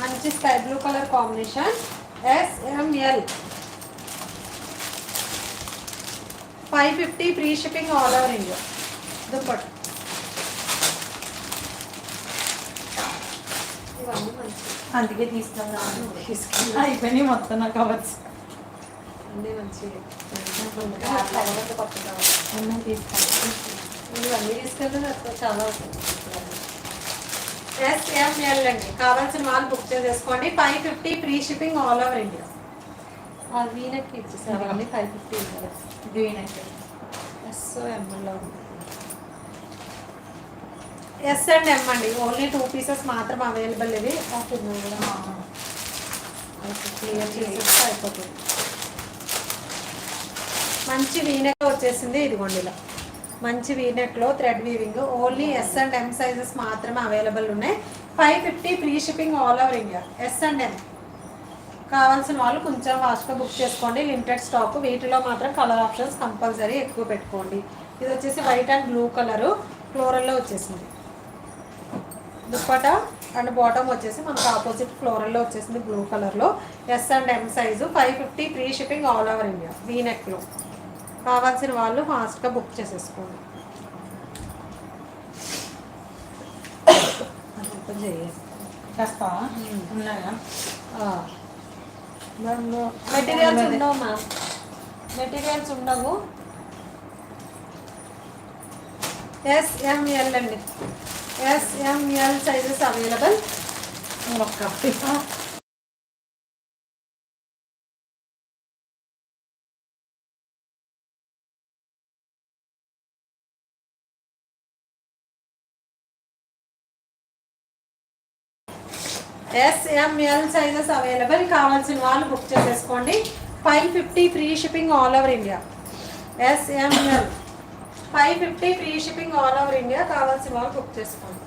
మంచి sky blue colour combination. SML 550 free shipping all over India. Dupatta ఇవన్నీ మంచి, అందుకే తీసుకెళ్దాం. అయిపోయినాయి మొత్తం నాకు కవర్స్ అన్నీ మంచి. అన్నీ తీసుకెళ్తాం. ఇవన్నీ తీసుకెళ్తే చాలా అవుతుంది. SML అండి, కావాల్సిన వాళ్ళు బుక్ చేసేసుకోండి. 550 free shipping all over India. V neck ఇచ్చేసారు అవన్నీ 550 కదా. V neck SML S and M అండి, ఓన్లీ 2 పీసెస్ మాత్రం అవైలబుల్. ఇవి క్లియర్ చేసేస్తే అయిపోతుంది. మంచి వీనెక్ వచ్చేసింది. ఇదిగోండి ఇలా మంచి వీనెక్లో thread weaving. Only S and M sizes మాత్రమే అవైలబుల్ ఉన్నాయి. 550 free shipping all over India. S and M కావాల్సిన వాళ్ళు కొంచెం ఫాస్ట్గా బుక్ చేసుకోండి. Limited stock. వీటిలో మాత్రం కలర్ ఆప్షన్స్ కంపల్సరీ ఎక్కువ పెట్టుకోండి. ఇది వచ్చేసి వైట్ అండ్ బ్లూ కలరు ఫ్లోరల్లో వచ్చేసింది. దుప్పటా అండ్ బాటమ్ వచ్చేసి మనకు ఆపోజిట్ ఫ్లోరల్లో వచ్చేసింది బ్లూ కలర్లో. S and M size. 550 free shipping all over India. వీనెక్లో కావాల్సిన వాళ్ళు ఫాస్ట్గా బుక్ చేసేసుకోండి. కాస్త ఉన్నాయా? మెటీరియల్స్ ఉండవు మ్యామ్, మెటీరియల్స్ ఉండవు. SML అండి, SML sizes available. SML sizes available. కావాల్సిన వాళ్ళు బుక్ చేసేసుకోండి. 550 free shipping all over India. SML 550 free shipping all over India. కావాల్సిన వాళ్ళు బుక్ చేసుకోండి.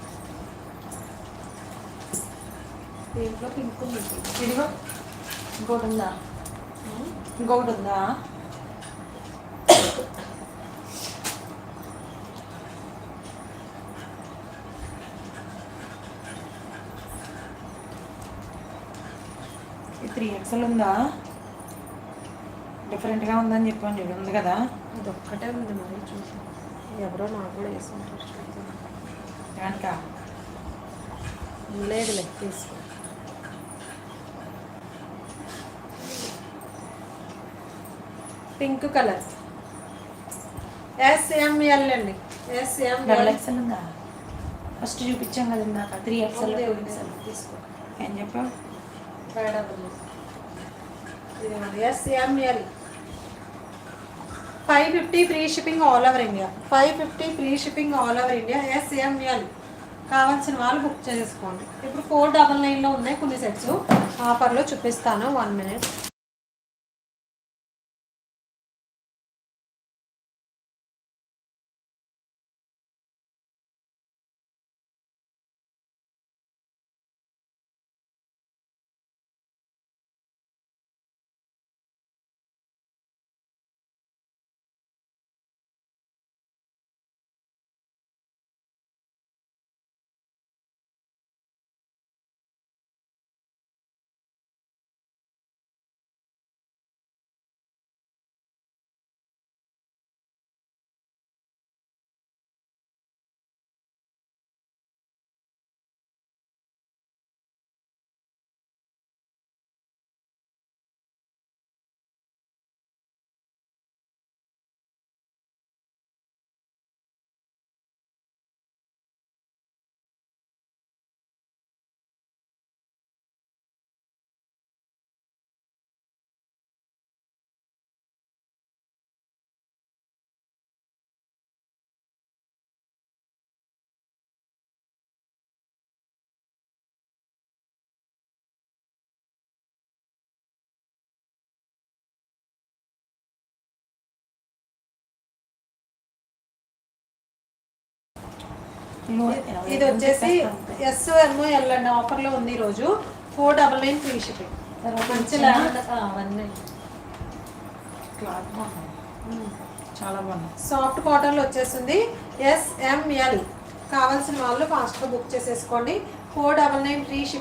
దీంట్లో పింక్ ఉంది. ఇదిగో ఇంకోటి ఉందా? ఇంకొకటి ఉందా? ఈ 3XL ఉందా? డిఫరెంట్గా ఉందని చెప్పండి. ఇది ఉంది కదా, ఇది ఒక్కటే ఉంది. మరి చూసి ఎవరో నాకు కూడా వేసుకుంటారు. కనుక లేదులే, తీసుకో. పింక్ కలర్ SML అండి. డబల్ ఎక్స్ఎల్ ఉందా? ఫస్ట్ చూపించాం కదా ఇందాక 3XL. తీసుకో. ఏం చెప్పావు? SML 550 free shipping all over India. 550 free shipping all over India. SML కావాల్సిన వాళ్ళు బుక్ చేసుకోండి. ఇప్పుడు 499లో ఉన్నాయి కొన్ని సెట్స్. ఆఫర్లో చూపిస్తాను. 1 minute. ఇది వచ్చేసి SML అండి. ఆఫర్లో ఉంది ఈరోజు. 499 ఫ్రీ షిప్పింగ్. మంచి అవన్నీ క్లాత్ బాగుంది, చాలా బాగుంది. సాఫ్ట్ కాటన్లో వచ్చేసింది. SML కావాల్సిన వాళ్ళు ఫాస్ట్గా బుక్ చేసేసుకోండి. 499 ఫ్రీ షిప్పింగ్.